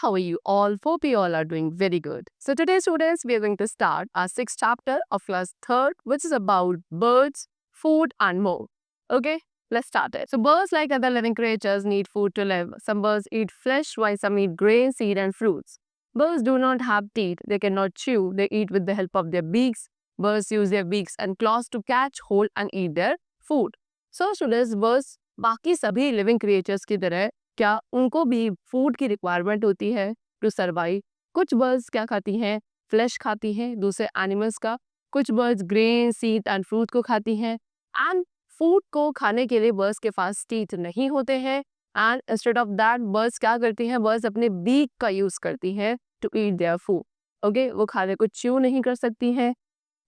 how are you all? Hope you all are doing very good. So today students, we are going to start our sixth chapter of class 3rd, which is about birds, food and more. Okay, let's start it. So birds, like other living creatures, need food to live. Some birds eat flesh while some eat grain, seed and fruits. Birds do not have teeth. They cannot chew. They eat with the help of their beaks. Birds use their beaks and claws to catch, hold and eat their food. So students, birds बाकी सभी living creatures की तरह क्या उनको भी food की requirement होती है टू सर्वाइव? कुछ बर्ड्स क्या खाती हैं? फ्लैश खाती हैं दूसरे एनिमल्स का. कुछ birds grain, seed and fruit को खाती हैं. एंड फूड को खाने के लिए बर्ड्स के पास टीथ नहीं होते हैं. And instead of that birds क्या करती हैं? बर्ड्स अपने बीक का यूज करती हैं to eat their food. Okay, वो खाने को च्यू नहीं कर सकती हैं.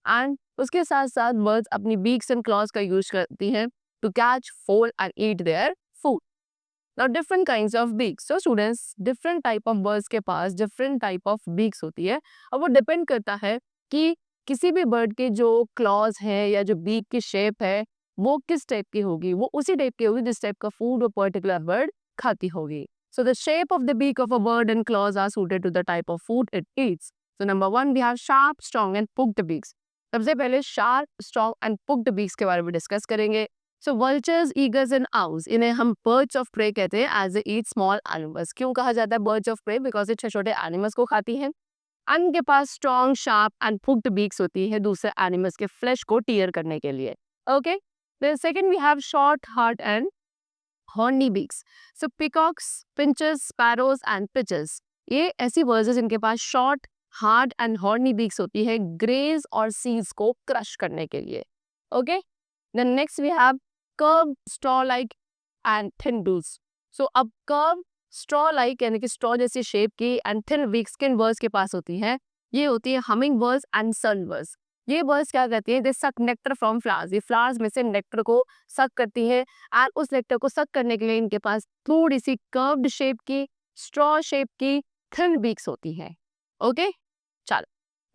एंड उसके साथ साथ बर्ड्स अपनी बीक्स एंड क्लॉज का यूज करती हैं to catch, fold and eat their food. Now different kinds of beaks. So students, different type of birds के पास different type of beaks होती है. और वो depend करता है कि किसी भी bird के जो claws है या जो beak की shape है वो किस type की होगी. वो उसी type की होगी जिस type का food वो particular bird खाती होगी. So the shape of the beak of a bird and claws are suited to the type of food it eats. So number 1 we have sharp, strong and hooked beaks. सबसे पहले sharp, strong and hooked beaks के बारे में discuss करेंगे. So vultures, eagles and owls, इन्हें हम birds of prey कहते हैं as they eat small animals. क्यों कहा जाता है birds of prey? Because ये छोटे-छोटे animals को खाती हैं. इनके पास strong, sharp and hooked beaks होती है दूसरे animals के flesh को tear करने के लिए. Okay? Then second we have short, hard and horny beaks. So peacocks, finches, sparrows and pigeons. ये ऐसी birds हैं जिनके पास short, hard and horny beaks होती है grains और seeds को crush करने के लिए. Okay? Then next we have curved straw-like and thin bills. So अब curved straw-like यानी कि straw जैसी shape की and thin beak-skin birds के पास होती है. ये होती है humming birds and sunbirds. ये birds क्या करती हैं? They suck nectar from flowers. ये flowers में से nectar को suck करती है और उस nectar को suck करने के लिए इनके पास थोड़ी सी curved shape की, straw shape की thin beaks होती है. Okay? चलो.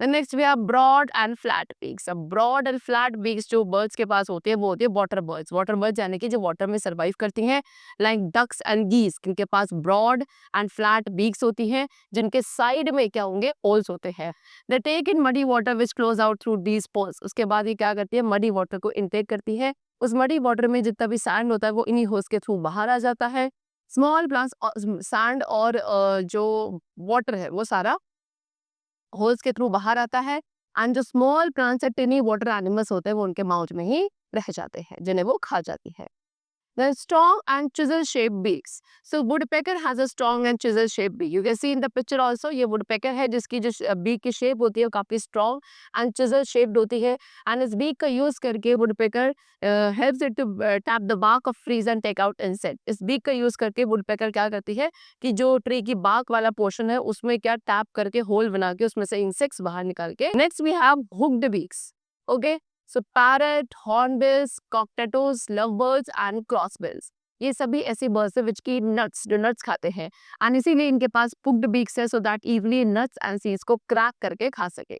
Then next we have broad and flat beaks. अब broad and flat beaks जो birds के पास होती है वो होती है water birds. Water birds यानी कि जो water में survive करती हैं, like ducks and geese, जिनके पास broad and flat beaks होती हैं, जिनके side में क्या होंगे? holes होते हैं. They take in muddy water which flows out through these holes. उसके बाद ये क्या करती है? muddy water को intake करती है. उस muddy water में जितना भी sand होता है वो इन्हीं holes के through बाहर आ जाता है. Small plants, sand और जो water है वो सारा होल्स के थ्रू बाहर आता है. एंड जो स्मॉल प्लांट्स या टिनी वाटर एनिमल्स होते हैं वो उनके माउथ में ही रह जाते हैं जिन्हें वो खा जाती है. The strong and chisel shaped beaks. So woodpecker has a strong and chisel shaped beak. You can see in the picture also ये woodpecker है जिसकी जो beak की shape होती है वो काफी strong and chisel shaped होती है. And इस beak का use करके woodpecker helps it to tap the bark of trees and take out insect. इस beak का use करके woodpecker क्या करती है कि जो tree की bark वाला portion है उसमें क्या tap करके hole बना के उसमें से insects बाहर निकाल के. Next we have hooked beaks. Okay. So parrot, hornbills, cockatoos, lovebirds and crossbills. ये सभी ऐसे birds हैं which की nuts, जो nuts खाते हैं. And इसीलिए इनके पास hooked beaks है so that easily nuts and seeds को crack करके खा सके.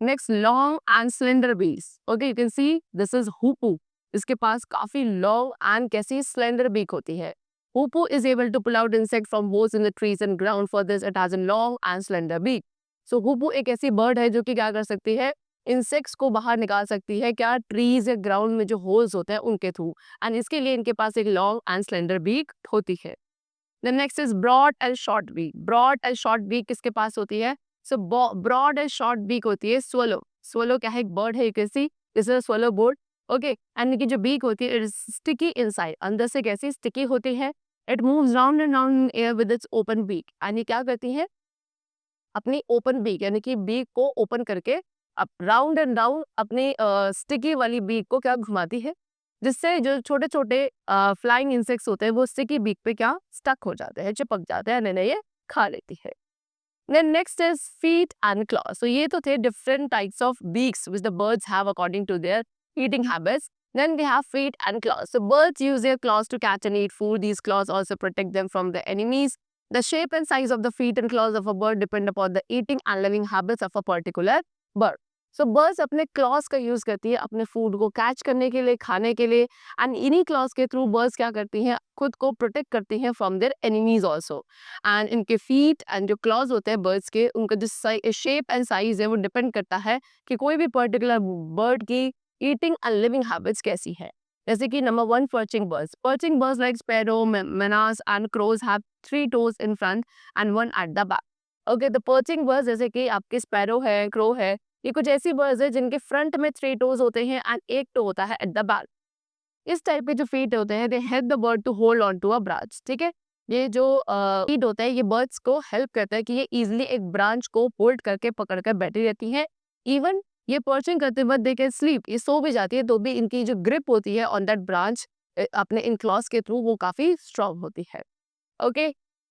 Next, long and slender beaks. Okay, you can see this is hoopoe. इसके पास काफी long and कैसी slender beak होती है. Hoopoe is able to pull out insect from holes in the trees and ground. For this, it has a long and slender beak. So hoopoe एक ऐसी bird है जो कि क्या कर सकती है? इंसेक्ट्स को बाहर निकाल सकती है क्या? ट्रीज या ग्राउंड में जो होल्स होते हैं उनके थ्रू. एंड इसके लिए इनके पास एक लॉन्ग एंड स्लेंडर बीक होती है. The next is broad and short beak. Broad and short beak किसके पास होती है? So broad and short beak होती है swallow. Swallow क्या है? एक बर्ड है. You can see this is swallow bird. Okay, and इनकी जो बीक होती है इट इज स्टिकी इनसाइड. अंदर से कैसी स्टिकी होती है. It moves round and round in air with its open beak. And ये क्या करती है? अपनी ओपन बीक यानी कि बीक को ओपन करके अब राउंड एंड राउंड अपनी स्टिकी वाली बीक को क्या घुमाती है जिससे जो छोटे छोटे फ्लाइंग इंसेक्ट्स होते हैं वो स्टिकी बीक पे क्या स्टक हो जाते हैं, चिपक जाते हैं, इन्हें ये खा लेती है. Then next is feet and claws. So ये तो थे different types of beaks which the birds have according to their eating habits. Then we have feet and claws. So birds use their claws to catch and eat food. These claws also protect them from the enemies. The shape and size of the feet and claws of a bird depend upon the eating and living habits of a particular bird. So birds अपने clause का use करती है अपने food को catch करने के लिए, खाने के लिए, एंड इन्हीं क्लॉज के थ्रू बर्ड्स क्या करती हैं, खुद को प्रोटेक्ट करती हैं from their enemies also. And इनके फीट एंड जो क्लॉज होते हैं बर्ड्स के, उनका जो शेप एंड साइज है वो डिपेंड करता है कि कोई भी पर्टिकुलर बर्ड की ईटिंग एंड लिविंग हैबिट्स कैसी है। जैसे कि number 1, perching birds. Perching birds like sparrow, menas and crows have 3 toes in front and 1 at the back. Okay, the perching birds जैसे कि आपके स्पैरो है, क्रो है, ये कुछ ऐसी बर्ड्स है जिनके फ्रंट में 3 टोज होते हैं एंड 1 टो होता है एट द बैक। इस टाइप के जो फीट होते हैं, they help the bird to hold on to a branch. ठीक है, ये जो फीट होता है ये बर्ड्स को हेल्प करता है कि ये इजिली एक ब्रांच को होल्ड करके पकड़ कर बैठी रहती है। इवन ये पर्चिंग करते वक्त दे कैन स्लीप, ये सो भी जाती है तो भी इनकी जो ग्रिप होती है ऑन दैट ब्रांच अपने इन क्लॉज के थ्रू वो काफी स्ट्रांग होती है। Okay,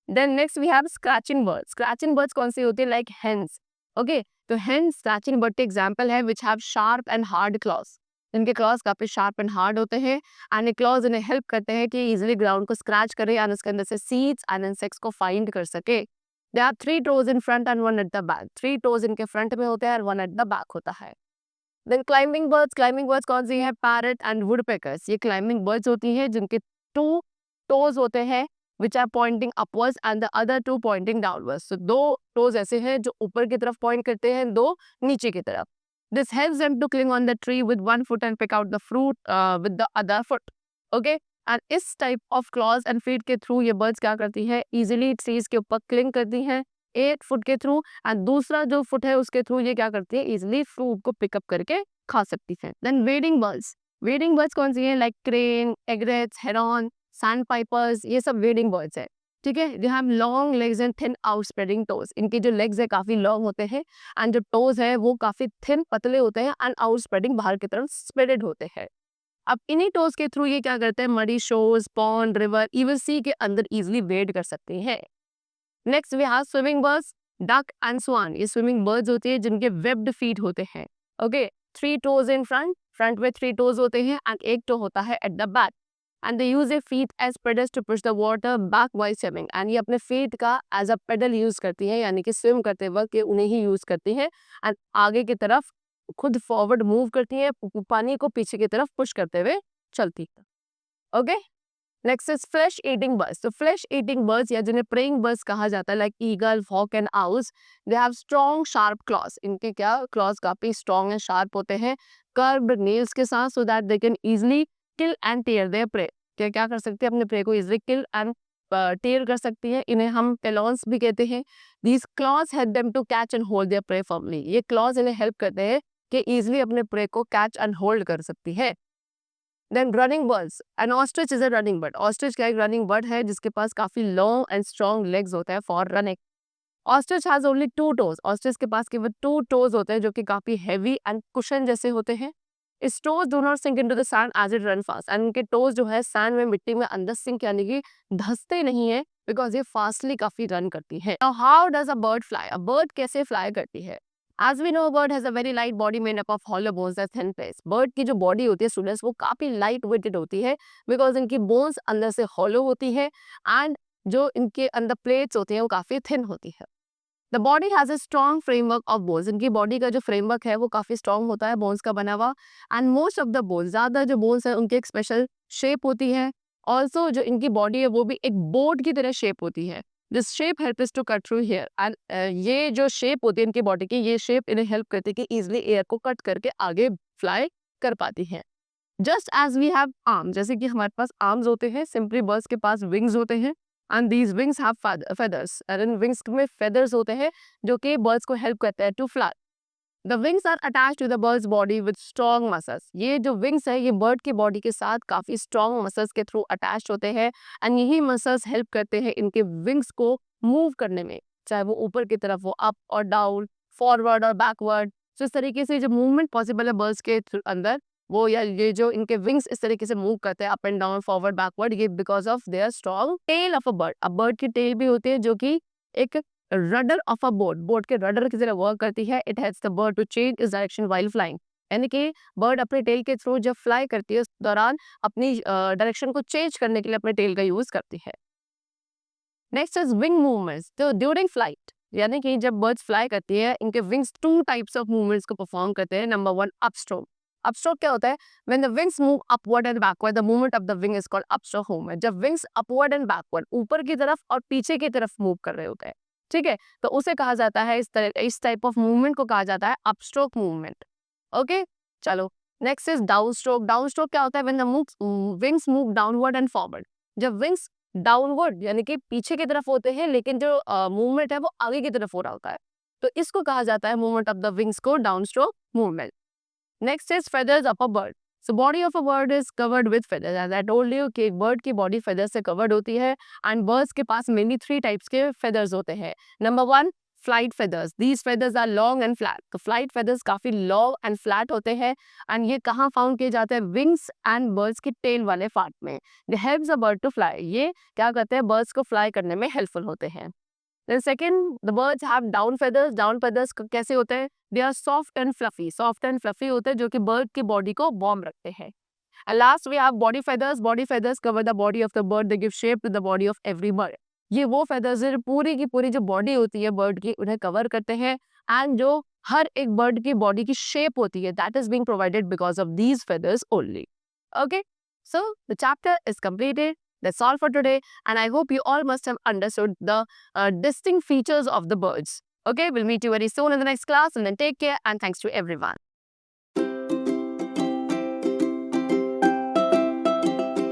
then next we have scratching birds. Scratching birds कौन सी होती है, लाइक हेन्स। ओके, तो हेन्स स्क्रैचिंग बर्ड के एग्जांपल है which have sharp and hard claws. इनके क्लॉज काफी शार्प एंड हार्ड होते हैं एंड ये क्लॉज इन्हें हेल्प करते हैं कि इजीली ग्राउंड को स्क्रैच करे एंड उसके अंदर से सीड्स एंड इंसेक्ट्स को फाइंड कर सके। They are 3 toes in front and 1 at the back. 3 toes इनके फ्रंट में होते हैं और 1 एट द बैक होता है। Then climbing birds. Climbing birds कौन सी है, पैरट एंड वुडपेकर्स। ये क्लाइंबिंग बर्ड्स होती हैं जिनके 2 टोज होते हैं which are pointing upwards and the other 2 pointing downwards. So 2 toes ऐसे हैं जो ऊपर की तरफ point करते हैं, 2 नीचे की तरफ। This helps them to cling on the tree with one foot and pick out the fruit with the other foot. Okay? And इस type of claws and feet के through ये birds क्या करती है, easily trees के ऊपर cling करती हैं 8 foot के through, and दूसरा जो foot है उसके through ये क्या करती है, easily fruit को pick up करके खा सकती है। Then wading birds. wading birds कौन सी है, like crane, egrets, heron, sandpipers, ये सब wading बर्ड्स है। ठीक है, they have long legs and thin outspreading toes. इनके जो लेग्स है काफी लॉन्ग होते हैं एंड जो टोज है वो काफी थिन पतले होते हैं एंड आउटस्प्रेडिंग बाहर की तरफ स्प्रेडेड होते हैं। अब इन्हीं टोज के थ्रू ये क्या करते हैं, muddy shores, pond, river, even sea के अंदर इजिली वेड कर सकते हैं। Next we have swimming birds, duck and swan. ये स्विमिंग बर्ड्स होती है जिनके वेब्ड फीट होते हैं। Okay, 3 toes in front, front में 3 टोज होते हैं एंड 1 टो होता है at the back. And they use their feet as pedals to push the water back while swimming. And ये अपने feet का as a pedal use करती है, यानी कि swim करते वक्त ये उन्हें ही use करती है and आगे की तरफ खुद forward move करती है, पानी को पीछे की तरफ push करते हुए चलती है। Okay? Next is flesh eating birds. So flesh eating birds या जिन्हें preying birds कहा जाता है, like eagle, hawk and owls, they have strong sharp claws. इनके क्या claws काफी strong and sharp होते हैं curved nails के साथ, so that they can easily kill and tear there pray. क्या कर सकते हैं, अपने प्रे को इजीली किल एंड टेयर कर सकती है। इन्हें हम टेलॉन्स भी कहते हैं। These claws help them to catch and hold their prey firmly. ये क्लॉज इन्हें हेल्प करते हैं कि इजीली अपने प्रे को कैच एंड होल्ड कर सकती है। Then running birds, an ostrich is a running bird. Ostrich क्या एक रनिंग बर्ड है जिसके पास काफी लॉन्ग एंड स्ट्रॉन्ग लेग्स होते हैं for running. Ostrich has only 2 toes. Ostrich के पास केवल 2 टोज होते हैं जो कि काफी हैवी एंड कुशन जैसे होते हैं। Its toes do not sink into the sand as it run fast. And इनके toes जो है sand में, मिट्टी में अंदर sink यानी कि धंसते नहीं है because ये fastly काफी run करती है। Now how does a bird fly? A bird कैसे fly करती है? As we know, a bird has a very light body made up of hollow bones and thin plates. Bird की जो body होती है students वो काफी light weighted होती है because इनकी bones अंदर से hollow होती है and जो इनके अंदर plates होती हैं वो काफी thin होती है। The body has a strong framework of bones. इनकी बॉडी का जो फ्रेमवर्क है वो काफी स्ट्रॉन्ग होता है बोन्स का बना हुआ and most of the bones, ज्यादा जो बोन्स है उनकी एक स्पेशल शेप होती है। ऑल्सो जो इनकी बॉडी है वो भी एक बोर्ड की तरह शेप होती है। This shape helps to cut through hair and ये जो शेप होती है इनकी बॉडी की, ये शेप इन्हें हेल्प करती है कि इजिली एयर को कट करके आगे फ्लाई कर पाती हैं। Just as we have arm, जैसे कि हमारे पास आर्म्स होते हैं, सिंपली बर्ड्स के पास विंग्स होते हैं and these wings have feathers. और इन विंग्स में फेदर्स होते हैं जो कि बर्ड्स को हेल्प करते हैं to fly. The wings are attached to the bird's body with strong muscles. ये जो विंग्स है ये बर्ड की बॉडी के साथ काफी स्ट्रॉन्ग मसल्स के थ्रू अटैच्ड होते हैं एंड यही मसल्स हेल्प करते हैं इनके विंग्स को मूव करने में, चाहे वो ऊपर की तरफ हो, अप और डाउन, फॉरवर्ड और बैकवर्ड। तो इस तरीके से जो मूवमेंट पॉसिबल है बर्ड्स के अंदर वो, या ये जो इनके विंग्स इस तरीके से मूव करते हैं up and down, forward, backward, ये because of their strong tail of a bird. अब बर्ड की टेल भी होती है जो कि एक rudder of a boat, boat के रडर की तरह वर्क करती है। It helps the bird to change its direction while flying. यानी कि बर्ड अपने टेल के थ्रू जब फ्लाई करती है उस दौरान अपनी डायरेक्शन को चेंज करने के लिए अपने टेल का यूज करती है। Next is wing movements. तो ड्यूरिंग फ्लाइट, यानी कि जब बर्ड्स फ्लाई करती है, इनके विंग्स 2 टाइप्स ऑफ मूवमेंट्स को परफॉर्म करते हैं। Number 1 upstroke. अपस्ट्रोक क्या होता है? When the wings move upward and backward, the movement of the wing is called upstroke movement. जब विंग्स अपवर्ड एंड बैकवर्ड, ऊपर की तरफ और पीछे की तरफ मूव कर रहे होते हैं, ठीक है, तो उसे कहा जाता है, इस टाइप ऑफ मूवमेंट को कहा जाता है अपस्ट्रोक मूवमेंट। ओके, चलो next is down stroke. Down stroke क्या होता है? When the wings move downward and forward. जब विंग्स डाउनवर्ड यानी कि पीछे की तरफ होते हैं, लेकिन जो मूवमेंट है वो आगे की तरफ हो रहा होता है, तो इसको कहा जाता है मूवमेंट ऑफ द विंग्स को down stroke movement. Next is feathers of a bird. So body of a bird is covered with feathers. As I told you कि एक बर्ड की बॉडी फेदर्स से कवर्ड होती है, एंड बर्ड्स के पास mainly 3 types के फेदर्स होते हैं। Number 1 flight feathers. These feathers are long and flat. तो फ्लाइट फेदर्स काफी लॉन्ग एंड फ्लैट होते हैं, एंड ये कहाँ फाउंड किए जाते हैं? विंग्स एंड बर्ड्स की टेल वाले पार्ट में। They helps a bird to fly. ये क्या करते हैं? बर्ड्स को फ्लाई करने में हेल्पफुल होते हैं। Then second, the birds have down feathers. Down feathers कैसे होते हैं? They are soft and fluffy. Soft and fluffy होते हैं जो कि bird की body को warm रखते हैं. And last we have body feathers. Body feathers cover the body of the bird. They give shape to the body of every bird. ये वो feathers है जो पूरी की पूरी जो body होती है bird की, उन्हें cover करते हैं, and जो हर एक bird की body की shape होती है, that is being provided because of these feathers only. Okay, so the chapter is completed. That's all for today, and I hope you all must have understood the distinct features of the birds. Okay, we'll meet you very soon in the next class, and then take care, and thanks to everyone.